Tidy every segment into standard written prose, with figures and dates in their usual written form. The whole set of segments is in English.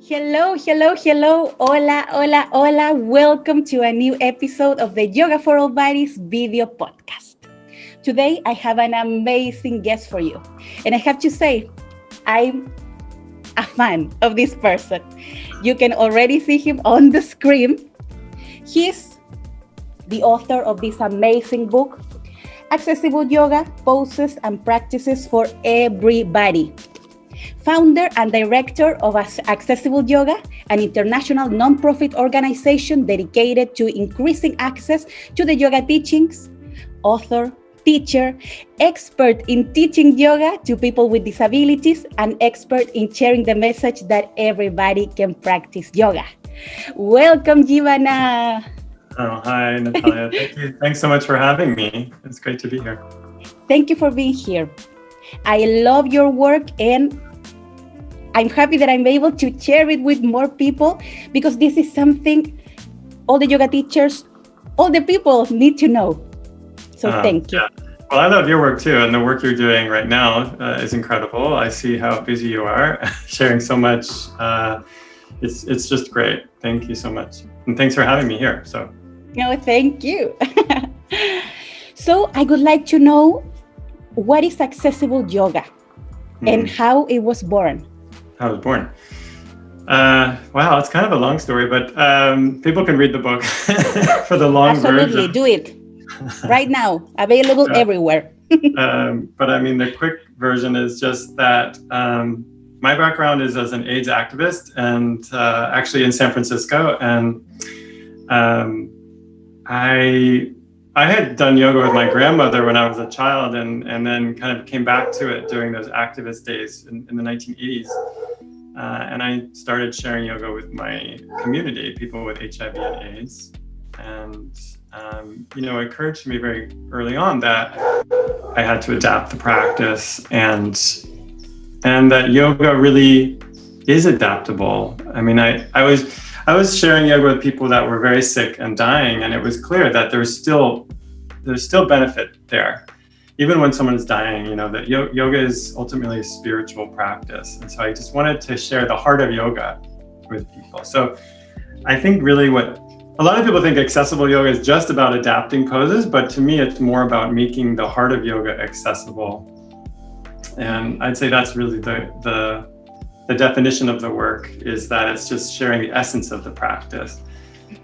Hello, hello, hello. Hola, hola, hola. Welcome to a new episode of the Yoga for All Bodies video podcast. Today, I have an amazing guest for you. And I have to say, I'm a fan of this person. You can already see him on the screen. He's the author of this amazing book, Accessible Yoga, Poses and Practices for Everybody. Founder and director of Accessible Yoga, an international nonprofit organization dedicated to increasing access to the yoga teachings, author, teacher, expert in teaching yoga to people with disabilities, and expert in sharing the message that everybody can practice yoga. Welcome, Jivana. Oh, hi, Natalia. Thank you. Thanks so much for having me. It's great to be here. Thank you for being here. I love your work and I'm happy that I'm able to share it with more people because this is something all the yoga teachers, all the people need to know. So thank you. Yeah. Well, I love your work too. And the work you're doing right now is incredible. I see how busy you are, sharing so much. It's just great. Thank you so much. And thanks for having me here. No, thank you. So I would like to know what is accessible yoga and how it was born. How I was born. Wow, it's kind of a long story, but people can read the book for the long version. Absolutely, do it right now, available everywhere. But I mean, the quick version is just that my background is as an AIDS activist and actually in San Francisco. And I had done yoga with my grandmother when I was a child and then kind of came back to it during those activist days in the 1980s. And I started sharing yoga with my community, people with HIV and AIDS. And, it occurred to me very early on that I had to adapt the practice and that yoga really is adaptable. I mean, I was sharing yoga with people that were very sick and dying, and it was clear that there's still benefit there. Even when someone is dying, that yoga is ultimately a spiritual practice. And so I just wanted to share the heart of yoga with people. So I think really what a lot of people think accessible yoga is just about adapting poses, but to me, it's more about making the heart of yoga accessible. And I'd say that's really the definition of the work, is that it's just sharing the essence of the practice.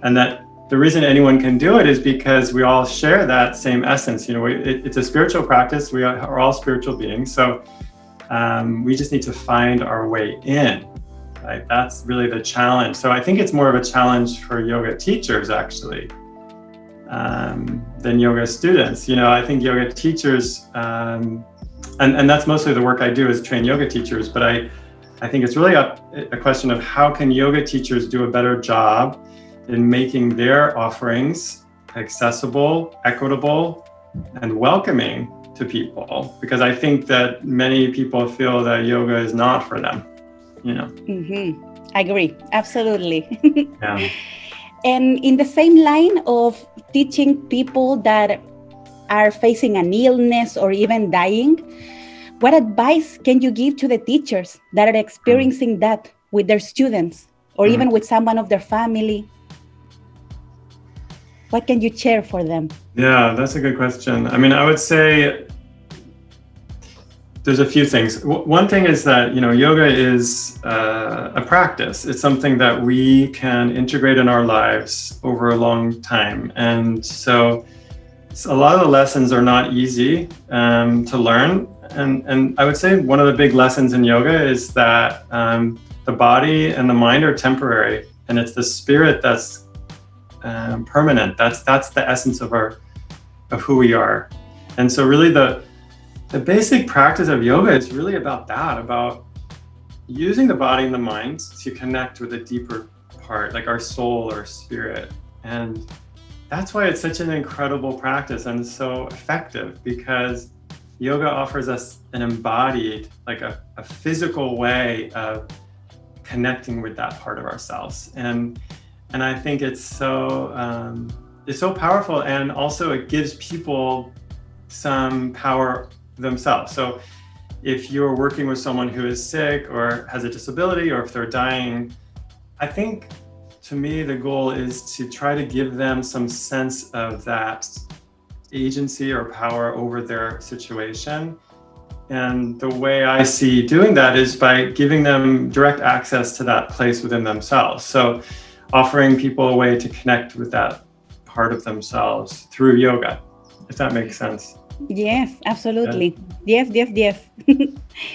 And that the reason anyone can do it is because we all share that same essence. It's a spiritual practice. We are all spiritual beings. So we just need to find our way in. Right? That's really the challenge. So I think it's more of a challenge for yoga teachers, actually, than yoga students. I think yoga teachers, and that's mostly the work I do, is train yoga teachers. But I think it's really a question of how can yoga teachers do a better job in making their offerings accessible, equitable, and welcoming to people. Because I think that many people feel that yoga is not for them, I agree, absolutely. Yeah. And in the same line of teaching people that are facing an illness or even dying, what advice can you give to the teachers that are experiencing that with their students or even with someone of their family? What can you share for them? Yeah, that's a good question. I mean, I would say there's a few things. One thing is that, yoga is a practice. It's something that we can integrate in our lives over a long time. And so a lot of the lessons are not easy to learn. And I would say one of the big lessons in yoga is that the body and the mind are temporary, and it's the spirit that's permanent. That's the essence of who we are. And so really the basic practice of yoga is really about that, about using the body and the mind to connect with a deeper part, like our soul or spirit. And that's why it's such an incredible practice and so effective, because yoga offers us an embodied, like a physical way of connecting with that part of ourselves. And I think it's so powerful, and also it gives people some power themselves. So if you're working with someone who is sick or has a disability, or if they're dying, I think to me, the goal is to try to give them some sense of that agency or power over their situation. And the way I see doing that is by giving them direct access to that place within themselves. So offering people a way to connect with that part of themselves through yoga, if that makes sense. Yes, Yeah. absolutely. Yes, yes, yes.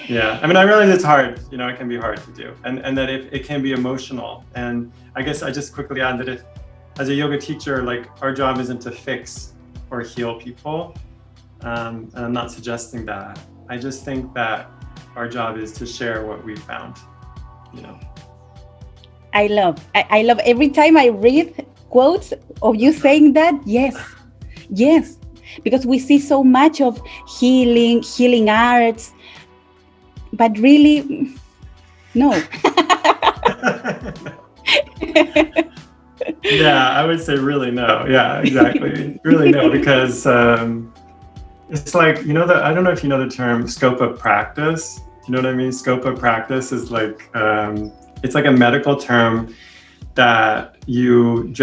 Yeah, I mean, I realize it's hard. It can be hard to do, and that it can be emotional. And I guess I just quickly add that if, as a yoga teacher, like our job isn't to fix or heal people, and I'm not suggesting that. I just think that our job is to share what we found. You know. I love every time I read quotes of you saying that. Yes, yes, because we see so much of healing arts, but really, no. Yeah, I would say really no. Yeah, exactly. Really no, because it's like, I don't know if you know the term scope of practice. You know what I mean? Scope of practice is like, it's like a medical term that you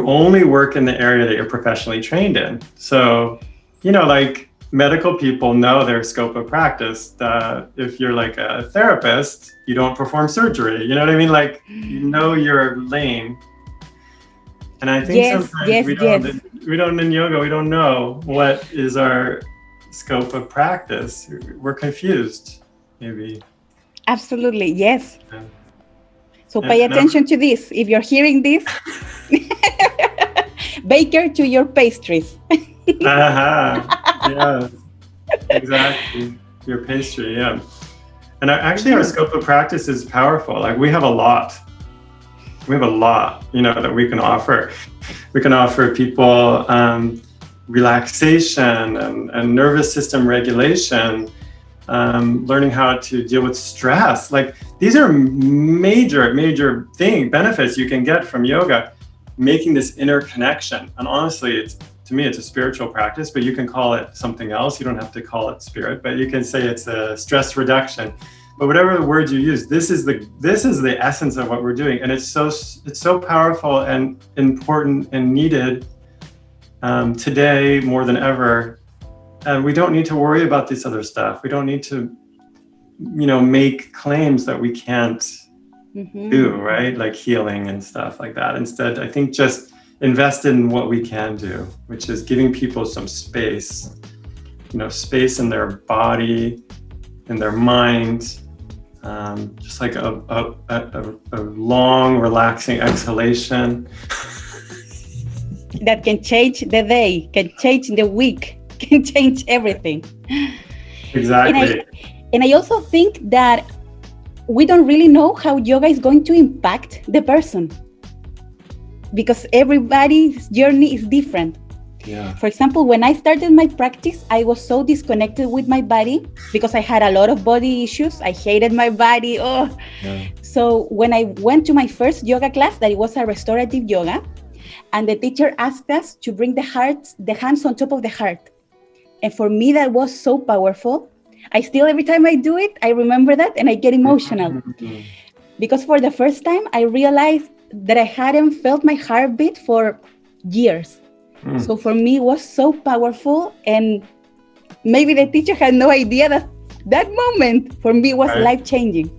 only work in the area that you're professionally trained in. So, like medical people know their scope of practice, that if you're like a therapist, you don't perform surgery. You know what I mean? Like, your lane. And I think Yes, sometimes yes, yes. we don't in yoga, we don't know what is our scope of practice. We're confused, maybe. Absolutely, yes. Yeah. So And, pay attention to this. If you're hearing this, baker to your pastries. yeah, exactly. Your pastry, yeah. And actually, our scope of practice is powerful. Like we have a lot. That we can offer. We can offer people relaxation and nervous system regulation, learning how to deal with stress. Like these are major benefits you can get from yoga, making this inner connection. And honestly, to me, it's a spiritual practice, but you can call it something else. You don't have to call it spirit, but you can say it's a stress reduction. But whatever the words you use, this is the essence of what we're doing, and it's so powerful and important and needed today more than ever. And we don't need to worry about this other stuff. We don't need to, make claims that we can't do, right? Like healing and stuff like that. Instead, I think just invest in what we can do, which is giving people some space, space in their body, in their mind. Just like a long, relaxing exhalation. That can change the day, can change the week, can change everything. Exactly. And I also think that we don't really know how yoga is going to impact the person, because everybody's journey is different. Yeah. For example, when I started my practice, I was so disconnected with my body because I had a lot of body issues. I hated my body. Oh. Yeah. So when I went to my first yoga class, that it was a restorative yoga, and the teacher asked us to bring the hands on top of the heart. And for me, that was so powerful. I still, every time I do it, I remember that and I get emotional. Because for the first time, I realized that I hadn't felt my heartbeat for years. So for me, it was so powerful, and maybe the teacher had no idea that moment for me was life-changing.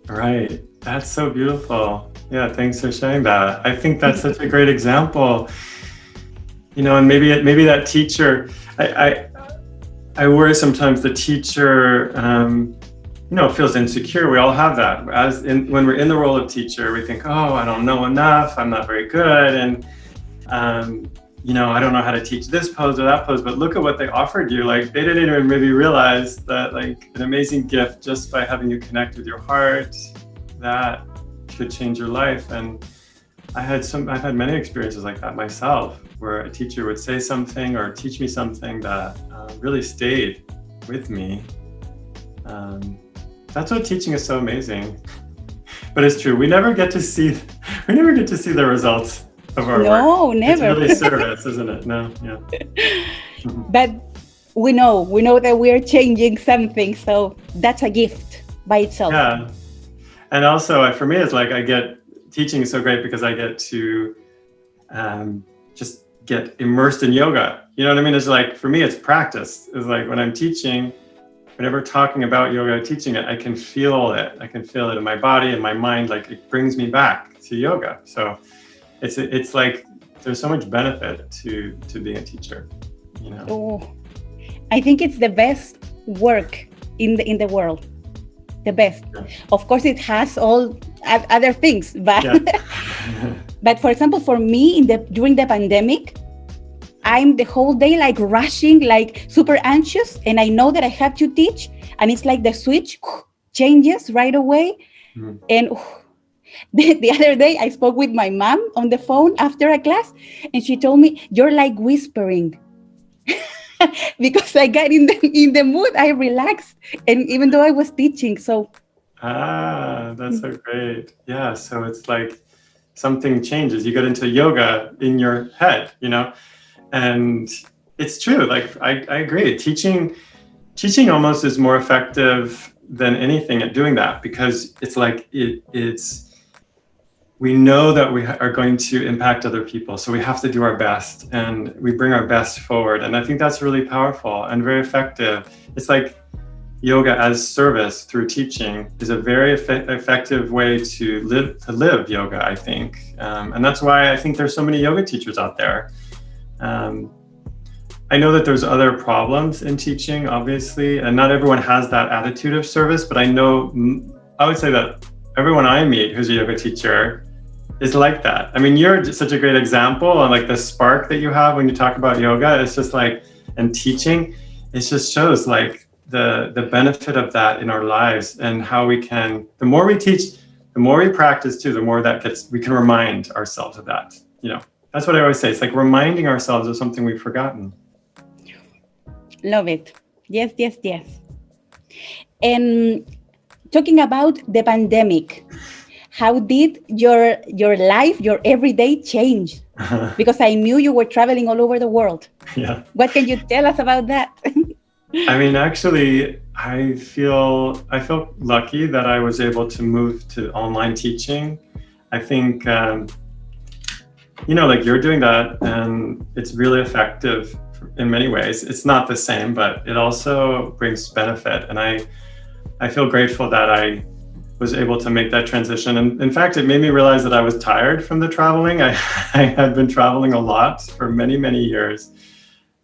Right. That's so beautiful. Yeah, thanks for sharing that. I think that's such a great example. And maybe that teacher, I worry sometimes the teacher, feels insecure. We all have that. When we're in the role of teacher, we think, oh, I don't know enough. I'm not very good. And, I don't know how to teach this pose or that pose, but look at what they offered you. Like they didn't even maybe realize that like an amazing gift just by having you connect with your heart, that could change your life. And I've had many experiences like that myself, where a teacher would say something or teach me something that really stayed with me. That's what teaching is so amazing. But it's true, we never get to see the results of our work. No, never. It's really service, isn't it? No, yeah. But we know that we're changing something, so that's a gift by itself. Yeah. And also for me, it's like I get teaching is so great because I get to just get immersed in yoga. You know what I mean? It's like, for me, it's practice. It's like when I'm teaching, whenever talking about yoga, teaching it, I can feel it. I can feel it in my body and my mind. Like it brings me back to yoga. So it's like there's so much benefit to being a teacher. You know. Oh, I think it's the best work in the world. The best. Yeah. Of course, it has all other things, but Yeah. but for example, for me, during the pandemic, I'm the whole day like rushing, like super anxious, and I know that I have to teach, and it's like the switch changes right away. Mhm. And the other day, I spoke with my mom on the phone after a class, and she told me, "You're like whispering." Because I got in the mood, I relaxed, and even though I was teaching, so That's so great. Yeah, so it's like something changes. You get into yoga in your head, you know, and it's true. Like I agree. Teaching almost is more effective than anything at doing that because it's like it's. We know that we are going to impact other people, so we have to do our best, and we bring our best forward. And I think that's really powerful and very effective. It's like yoga as service through teaching is a very effective way to live yoga, I think. And that's why I think there's so many yoga teachers out there. I know that there's other problems in teaching, obviously, and not everyone has that attitude of service, but I would say that everyone I meet who's a yoga teacher is like that. I mean, you're just such a great example, and like the spark that you have when you talk about yoga, it's just like, and teaching, it just shows like the benefit of that in our lives and how we can, the more we teach, the more we practice too, the more we can remind ourselves of that. You know, that's what I always say. It's like reminding ourselves of something we've forgotten. love it. Yes, yes, yes. And talking about the pandemic, how did your life, your everyday change? Because I knew you were traveling all over the world. Yeah. What can you tell us about that? I mean, actually, I feel lucky that I was able to move to online teaching. I think, like you're doing that, and it's really effective in many ways. It's not the same, but it also brings benefit. And I feel grateful that I was able to make that transition. And in fact, it made me realize that I was tired from the traveling. I had been traveling a lot for many, many years.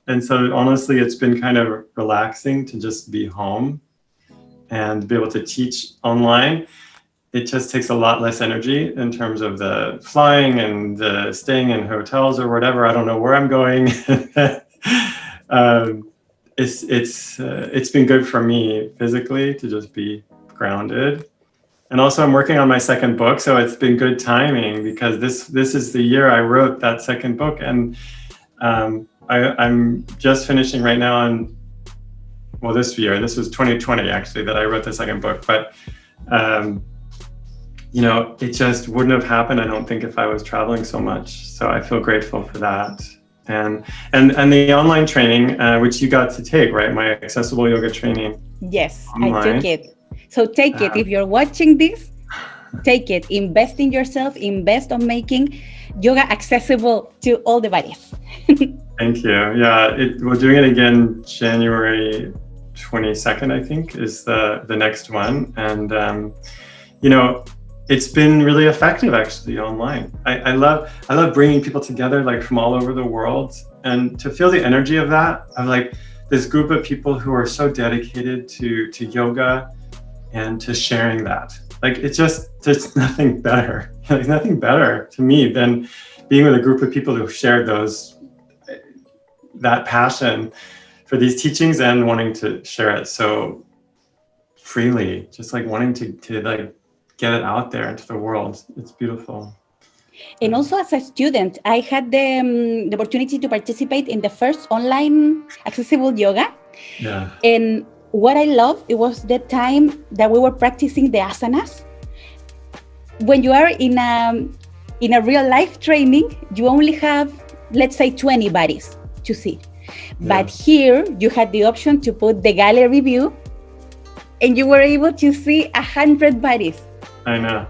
And so honestly, it's been kind of relaxing to just be home and be able to teach online. It just takes a lot less energy in terms of the flying and the staying in hotels or whatever. I don't know where I'm going. It's been good for me physically to just be grounded. And also I'm working on my second book, so it's been good timing because this is the year I wrote that second book, and I'm just finishing right now this year. This was 2020 actually that I wrote the second book, but it just wouldn't have happened, I don't think, if I was traveling so much. So I feel grateful for that. And the online training, which you got to take, right? My accessible yoga training. Yes, online. I took it. So take it. If you're watching this, take it. Invest in yourself. Invest on making yoga accessible to all the bodies. Thank you. Yeah, we're doing it again January 22nd, I think, is the next one. And, it's been really effective actually online. I love bringing people together like from all over the world, and to feel the energy of that, of like this group of people who are so dedicated to yoga and to sharing that. Like there's nothing better. There's nothing better to me than being with a group of people who shared that passion for these teachings and wanting to share it so freely, just like wanting to like get it out there into the world. It's beautiful. And also as a student, I had the opportunity to participate in the first online accessible yoga. Yeah. And what I loved, it was the time that we were practicing the asanas. When you are in a real life training, you only have, let's say, 20 bodies to see. Yeah. But here you had the option to put the gallery view, and you were able to see 100 bodies. I know.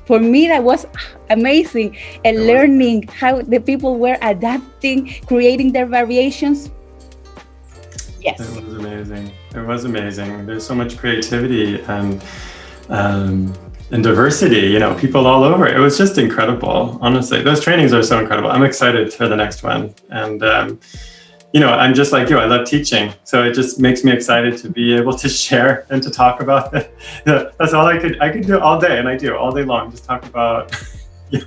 for me, that was amazing. And learning how the people were adapting, creating their variations. Yes. It was amazing. It was amazing. There's so much creativity and diversity, people all over. It was just incredible, honestly. Those trainings are so incredible. I'm excited for the next one. And, I'm just like you, I love teaching. So it just makes me excited to be able to share and to talk about it. That's all I could do all day, and I do all day long, just talk about yoga.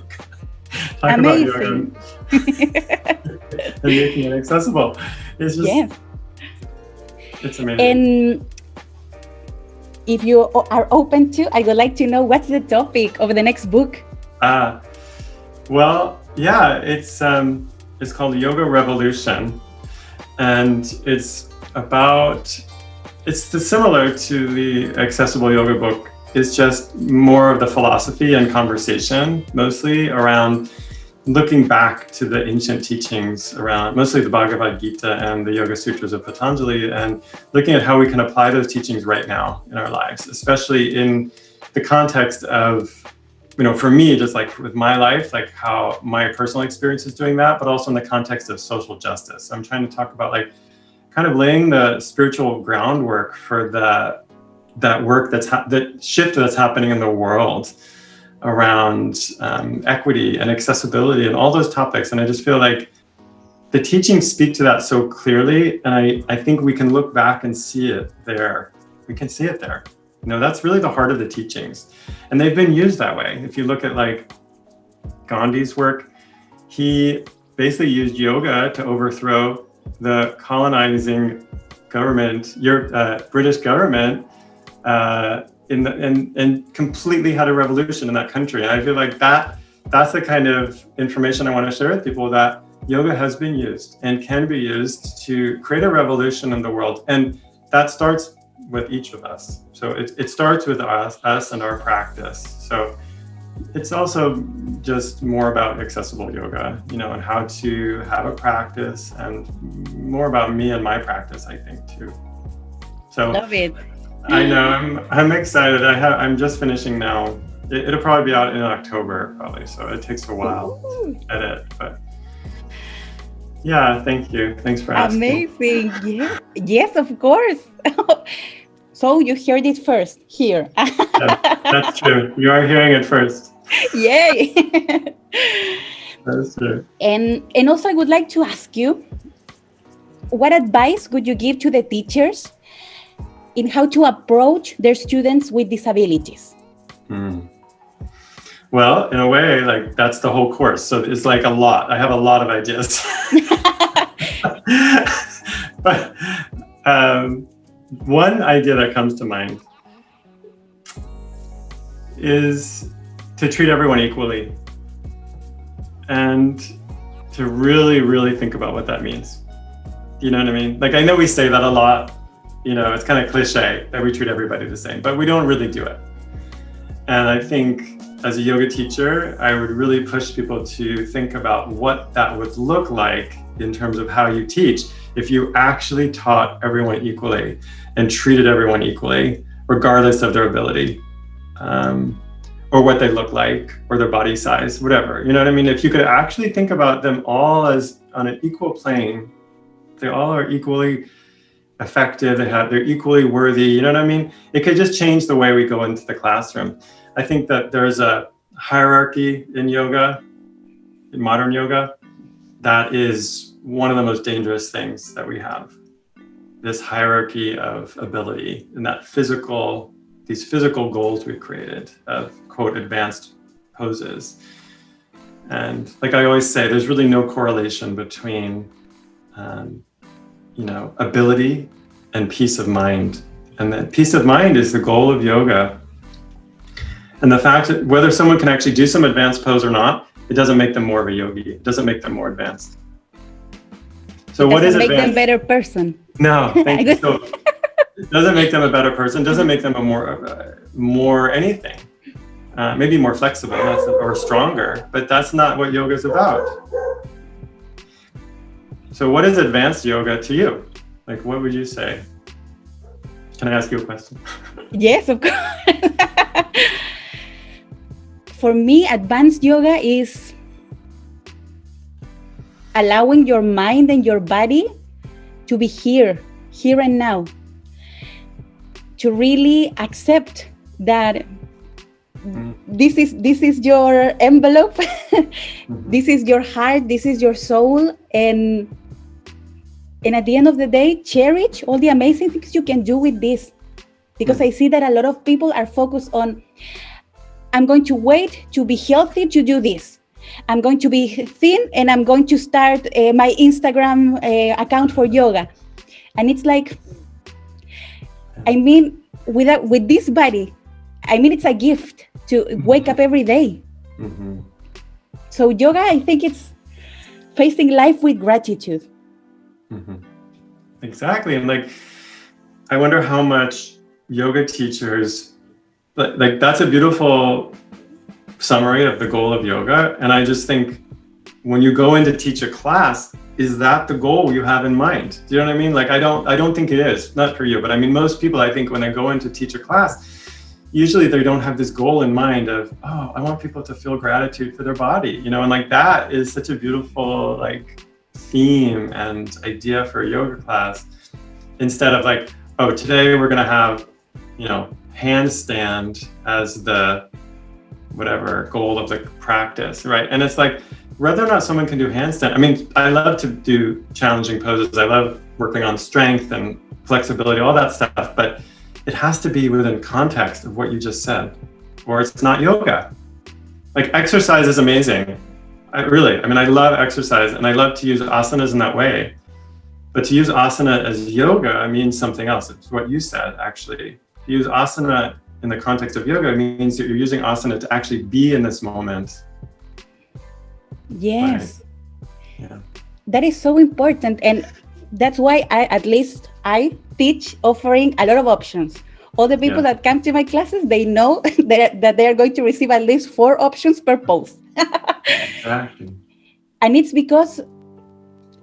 Amazing. About yoga and making it accessible. It's just, yes. It's amazing. And if you are open to, I would like to know what's the topic of the next book. Well, yeah, it's called Yoga Revolution, and it's similar to the Accessible Yoga book. It's just more of the philosophy and conversation, mostly around looking back to the ancient teachings around mostly the Bhagavad Gita and the Yoga Sutras of Patanjali, and looking at how we can apply those teachings right now in our lives, especially in the context of, for me, just like with my life, like how my personal experience is doing that, but also in the context of social justice. So I'm trying to talk about kind of laying the spiritual groundwork for that work that shift that's happening in the world around equity and accessibility and all those topics. And I just feel like the teachings speak to that so clearly. And I think we can look back and see it there. We can see it there. That's really the heart of the teachings. And they've been used that way. If you look at Gandhi's work, he basically used yoga to overthrow the colonizing government, British government, and completely had a revolution in that country. And I feel like that's the kind of information I want to share with people, that yoga has been used and can be used to create a revolution in the world. And that starts with each of us. So it starts with us and our practice. So it's also just more about accessible yoga, and how to have a practice, and more about me and my practice, I think, too. So love it. I know, I'm excited. I'm just finishing now. It'll probably be out in October, probably. So it takes a while to edit, but yeah, thank you. Thanks for asking. Amazing. Yes, of course. So you heard it first here. Yeah, that's true. You are hearing it first. Yay. That's true. And also I would like to ask you, what advice would you give to the teachers in how to approach their students with disabilities? Well, in a way, that's the whole course. So it's a lot. I have a lot of ideas. But one idea that comes to mind is to treat everyone equally, and to really, really think about what that means. You know what I mean? I know we say that a lot. It's kind of cliche that we treat everybody the same, but we don't really do it. And I think as a yoga teacher, I would really push people to think about what that would look like in terms of how you teach if you actually taught everyone equally and treated everyone equally, regardless of their ability, or what they look like, or their body size, whatever. You know what I mean? If you could actually think about them all as on an equal plane, they all are equally effective, they're equally worthy, you know what I mean? It could just change the way we go into the classroom. I think that there's a hierarchy in yoga, in modern yoga, that is one of the most dangerous things that we have. This hierarchy of ability, and these physical goals we've created of, quote, advanced poses. And like I always say, there's really no correlation between ability and peace of mind. And that peace of mind is the goal of yoga. And the fact that whether someone can actually do some advanced pose or not, it doesn't make them more of a yogi. It doesn't make them more advanced. So what is advanced? Make them a better person. No, thank you. So it doesn't make them a better person. Doesn't make them a more anything. Maybe more flexible or stronger, but that's not what yoga is about. So what is advanced yoga to you? What would you say? Can I ask you a question? Yes, of course. for me, advanced yoga is allowing your mind and your body to be here and now, to really accept that this is your envelope, this is your heart, this is your soul, and at the end of the day, cherish all the amazing things you can do with this. Because I see that a lot of people are focused on, I'm going to wait to be healthy to do this. I'm going to be thin and I'm going to start my Instagram account for yoga. And it's like, I mean, with this body, I mean, it's a gift to wake up every day. So yoga, I think it's facing life with gratitude. Exactly. And like, I wonder how much yoga teachers, like that's a beautiful summary of the goal of yoga. And I just think when you go in to teach a class, is that the goal you have in mind? Do you know what I mean? Like, I don't think it is, not for you, but I mean, most people, I think when they go in to teach a class, usually they don't have this goal in mind of, oh, I want people to feel gratitude for their body, you know, and like that is such a beautiful like theme and idea for a yoga class, instead of like, oh, today we're gonna have, you know, handstand as the whatever goal of the practice, right? And it's like, whether or not someone can do handstand, I mean, I love to do challenging poses. I love working on strength and flexibility, all that stuff, but it has to be within context of what you just said, or it's not yoga. Like exercise is amazing. I love exercise and I love to use asanas in that way. But to use asana as yoga means something else. It's what you said, actually. To use asana in the context of yoga means that you're using asana to actually be in this moment. Yes. Right. Yeah. That is so important. And that's why I teach offering a lot of options. All the people that come to my classes, they know that they are going to receive at least 4 options per post. Exactly. And it's because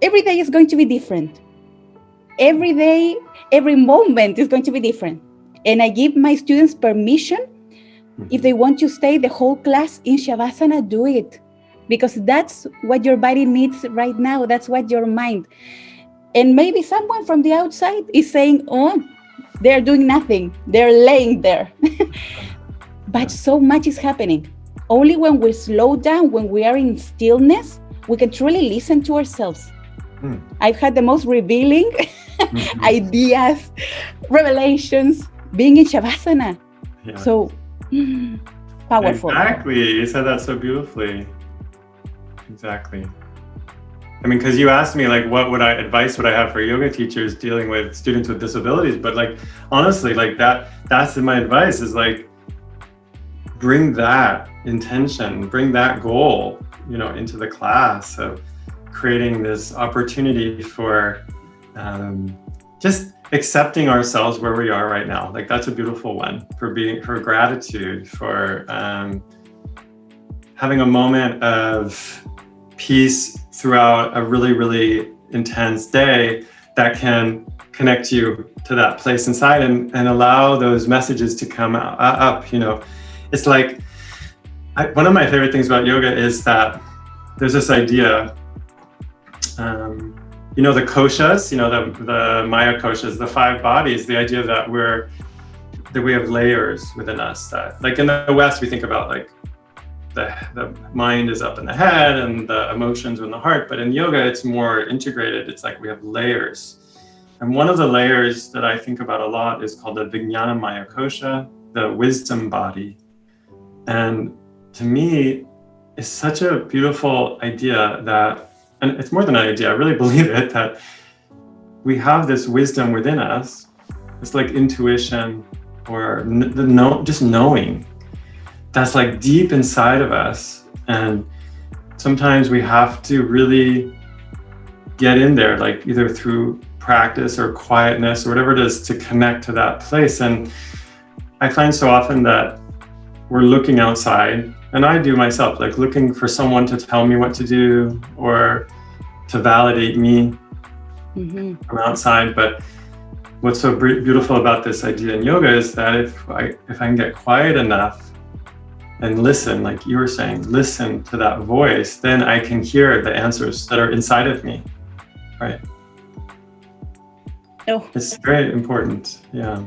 every day is going to be different. Every day, every moment is going to be different. And I give my students permission. If they want to stay the whole class in Shavasana, do it. Because that's what your body needs right now. That's what your mind. And maybe someone from the outside is saying, oh, they're doing nothing. They're laying there. But so much is happening. Only when we slow down, when we are in stillness, we can truly listen to ourselves. I've had the most revealing ideas, revelations, being in Shavasana. Yeah. So powerful. Exactly. You said that so beautifully. Exactly. I mean, because you asked me, like, what advice would I have for yoga teachers dealing with students with disabilities? But like, honestly, like that's my advice is like, bring that intention, bring that goal, you know, into the class of creating this opportunity for just accepting ourselves where we are right now. Like that's a beautiful one, for gratitude, for having a moment of peace throughout a really, really intense day that can connect you to that place inside and allow those messages to come up, you know. It's like, one of my favorite things about yoga is that there's this idea, you know, the koshas, you know, the Maya koshas, the 5 bodies, the idea that we have layers within us, that like in the West, we think about like the mind is up in the head and the emotions are in the heart, but in yoga, it's more integrated. It's like we have layers. And one of the layers that I think about a lot is called the Vijnana Maya kosha, the wisdom body. And to me, it's such a beautiful idea that, and it's more than an idea, I really believe it, that we have this wisdom within us. It's like intuition or just knowing that's like deep inside of us. And sometimes we have to really get in there, like either through practice or quietness or whatever it is, to connect to that place. And I find so often that we're looking outside, and I do myself, like looking for someone to tell me what to do or to validate me from outside. But what's so beautiful about this idea in yoga is that if I can get quiet enough and listen, like you were saying, listen to that voice, then I can hear the answers that are inside of me, right? Oh, It's very important. Yeah.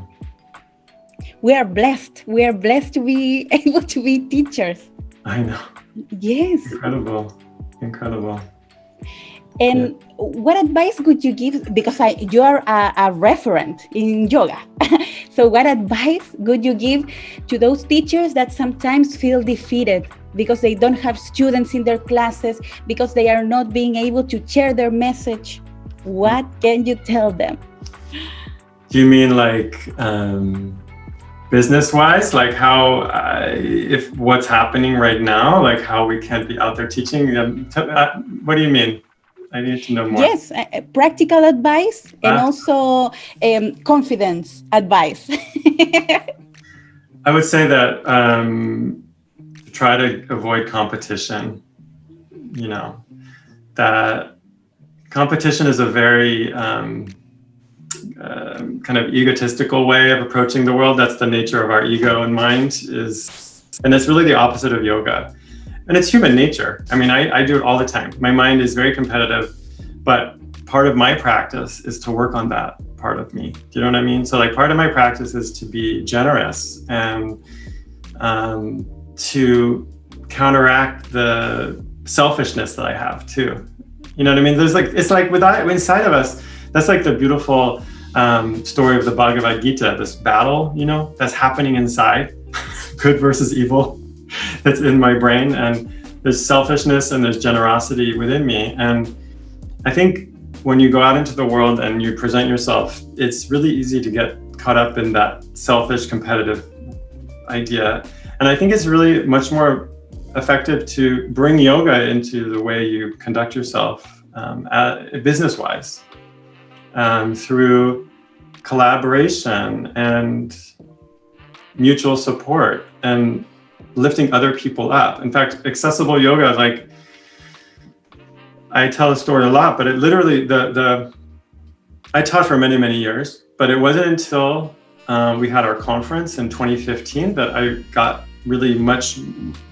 we are blessed. We are blessed to be able to be teachers. I know. Yes. Incredible. Incredible. Yeah. And what advice would you give? Because you are a referent in yoga. So, what advice would you give to those teachers that sometimes feel defeated because they don't have students in their classes, because they are not being able to share their message? What can you tell them? Do you mean like business-wise, like how if what's happening right now, like how we can't be out there teaching? What do you mean? I need to know more. Yes, practical advice and also confidence advice. I would say that try to avoid competition. You know, that competition is a very kind of egotistical way of approaching the world. That's the nature of our ego and mind, and it's really the opposite of yoga. And it's human nature. I mean, I do it all the time. My mind is very competitive, but part of my practice is to work on that part of me. Do you know what I mean? So like part of my practice is to be generous and to counteract the selfishness that I have too. You know what I mean? There's like, it's like inside of us, that's like the beautiful story of the Bhagavad Gita, this battle, you know, that's happening inside, good versus evil. That's in my brain, and there's selfishness and there's generosity within me. And I think when you go out into the world and you present yourself, it's really easy to get caught up in that selfish, competitive idea. And I think it's really much more effective to bring yoga into the way you conduct yourself business-wise, through collaboration and mutual support and lifting other people up. In fact, accessible yoga, like I tell a story a lot, but it literally, I taught for many, many years, but it wasn't until we had our conference in 2015 that I got really much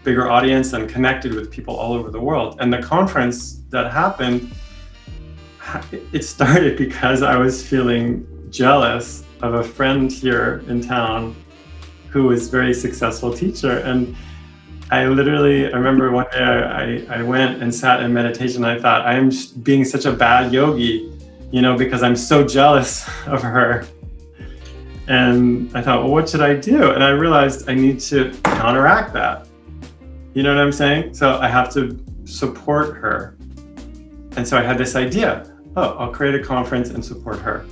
bigger audience and connected with people all over the world. And the conference that happened, it started because I was feeling jealous of a friend here in town who was a very successful teacher. And I remember one day I went and sat in meditation. I thought, I am being such a bad yogi, you know, because I'm so jealous of her. And I thought, well, what should I do? And I realized I need to counteract that. You know what I'm saying? So I have to support her. And so I had this idea, I'll create a conference and support her.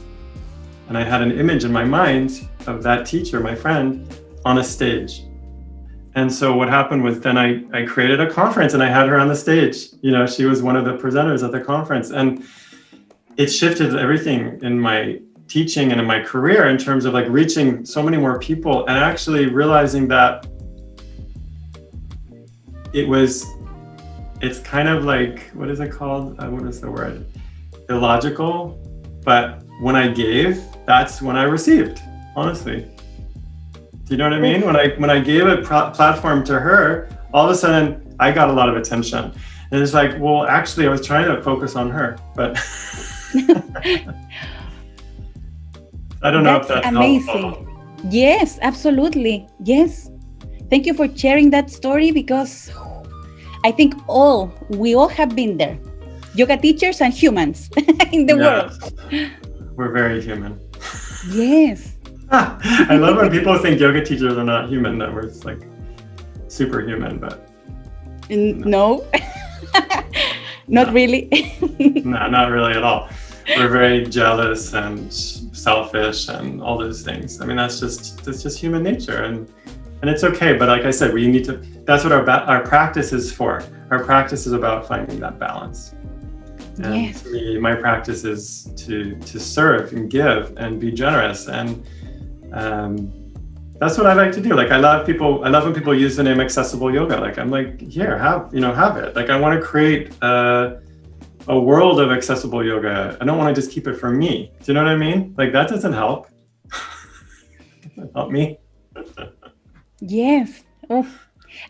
And I had an image in my mind of that teacher, my friend, on a stage. And so what happened was then I created a conference and I had her on the stage. You know, she was one of the presenters at the conference. And it shifted everything in my teaching and in my career in terms of like reaching so many more people and actually realizing that it's kind of like, what is it called? What is the word? Illogical. But when I gave, that's when I received, honestly. Do you know what I mean? When I gave a platform to her, all of a sudden I got a lot of attention. And it's like, well, actually I was trying to focus on her, but I don't know if that's amazing. helpful. Yes, absolutely. Yes. Thank you for sharing that story, because I think we all have been there. Yoga teachers and humans in the world. We're very human. Yes. I love when people think yoga teachers are not human, that we're like superhuman, but no. Not really. No, not really at all. We're very jealous and selfish and all those things. I mean, that's just human nature, and it's okay. But like I said, we need to. That's what our practice is for. Our practice is about finding that balance. And yes. To me, my practice is to serve and give and be generous, and that's what I like to do. Like I love when people use the name accessible yoga. Like I'm like, here, have it. Like I want to create a world of accessible yoga. I don't want to just keep it for me. Do you know what I mean? Like that doesn't help. Doesn't help me. Yes. Oh.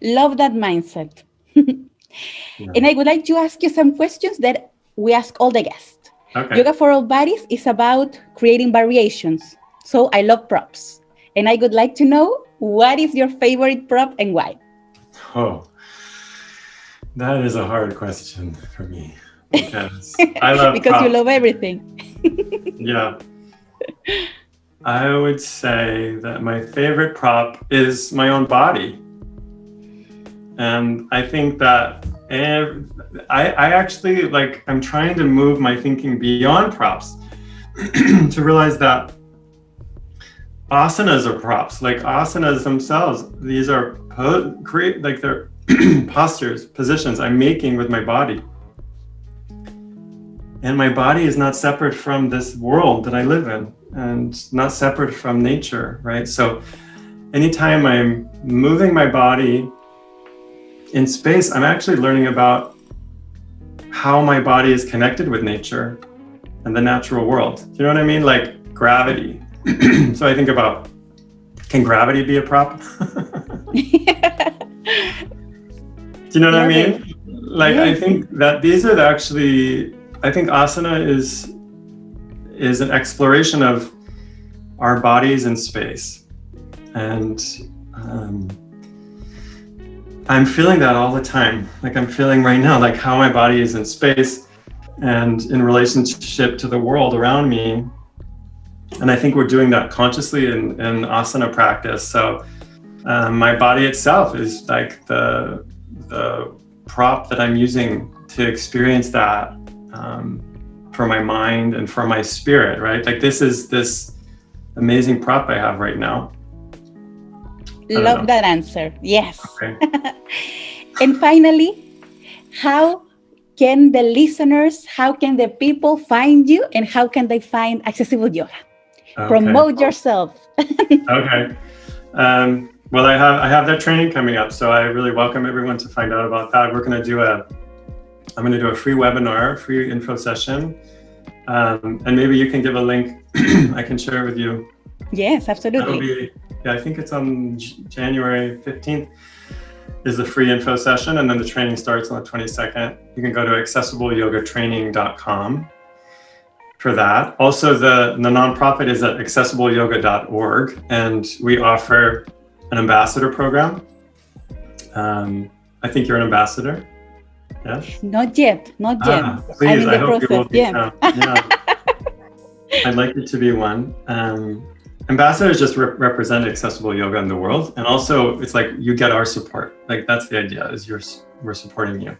Love that mindset. Yeah. And I would like to ask you some questions that we ask all the guests. Okay. Yoga for All Bodies is about creating variations. So I love props. And I would like to know, what is your favorite prop and why? Oh, that is a hard question for me because I love Because you props. love everything. Yeah. I would say that my favorite prop is my own body. And I think that I actually like, I'm trying to move my thinking beyond props to realize that asanas are props. Like asanas themselves, these are like they're postures, positions I'm making with my body. And my body is not separate from this world that I live in and not separate from nature, right? So anytime I'm moving my body in space, I'm actually learning about how my body is connected with nature and the natural world. Do you know what I mean? Like gravity. So I think about, can gravity be a prop? Do you know what I mean? Like, I think that these are actually, I think asana is an exploration of our bodies in space. And I'm feeling that all the time. Like I'm feeling right now, like how my body is in space and in relationship to the world around me. And I think we're doing that consciously in asana practice. So my body itself is like the prop that I'm using to experience that for my mind and for my spirit, right? Like this is this amazing prop I have right now. Love that answer. Yes. Okay. And finally, how can the listeners, how can the people find you, and how can they find Accessible Yoga? Okay. Promote yourself. Okay. Well, I have that training coming up, so I really welcome everyone to find out about that. I'm going to do a free webinar, free info session, and maybe you can give a link. I can share it with you. Yes, absolutely. That'll be, I think it's on January 15th is the free info session, and then the training starts on the 22nd. You can go to accessibleyogatraining.com for that. Also, the nonprofit is at accessibleyoga.org, and we offer an ambassador program. I think you're an ambassador. Yes? Not yet. Please, I'm in the process. You will become. Yeah. I'd like you to be one. Ambassadors just represent accessible yoga in the world. And also it's like you get our support. Like that's the idea, is we're supporting you.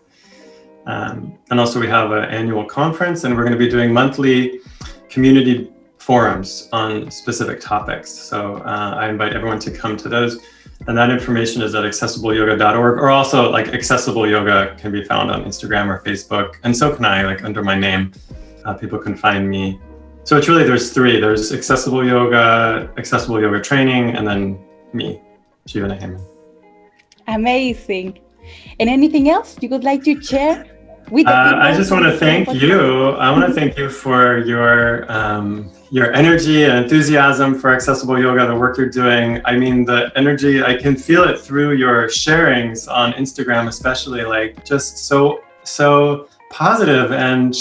And also we have an annual conference, and we're going to be doing monthly community forums on specific topics. So I invite everyone to come to those. And that information is at accessibleyoga.org, or also like Accessible Yoga can be found on Instagram or Facebook. And so can I, like under my name, people can find me. So it's really, there's three. There's Accessible Yoga Training, and then me, Jivana Heyman. Amazing. And anything else you would like to share with the people? I just want to thank you. I want to thank you for your energy and enthusiasm for accessible yoga, the work you're doing. I mean, the energy, I can feel it through your sharings on Instagram, especially, like just so positive and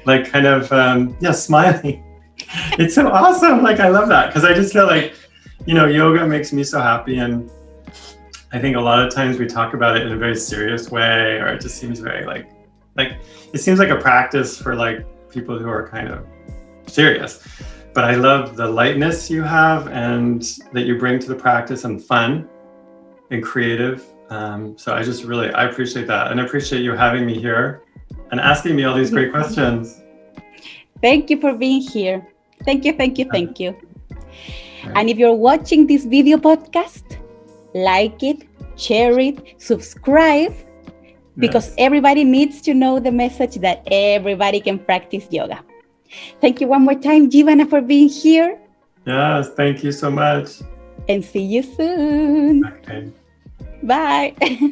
like kind of smiling. It's so awesome. Like I love that, because I just feel like, yoga makes me so happy. And I think a lot of times we talk about it in a very serious way, or it just seems very like it seems like a practice for like people who are kind of serious. But I love the lightness you have and that you bring to the practice, and fun and creative. So I appreciate that, and I appreciate you having me here and asking me all these great questions. Thank you for being here. Thank you. And if you're watching this video podcast, like it, share it, subscribe, because everybody needs to know the message that everybody can practice yoga. Thank you one more time, Jivana, for being here. Yes, thank you so much. And see you soon. Okay. Bye. Bye.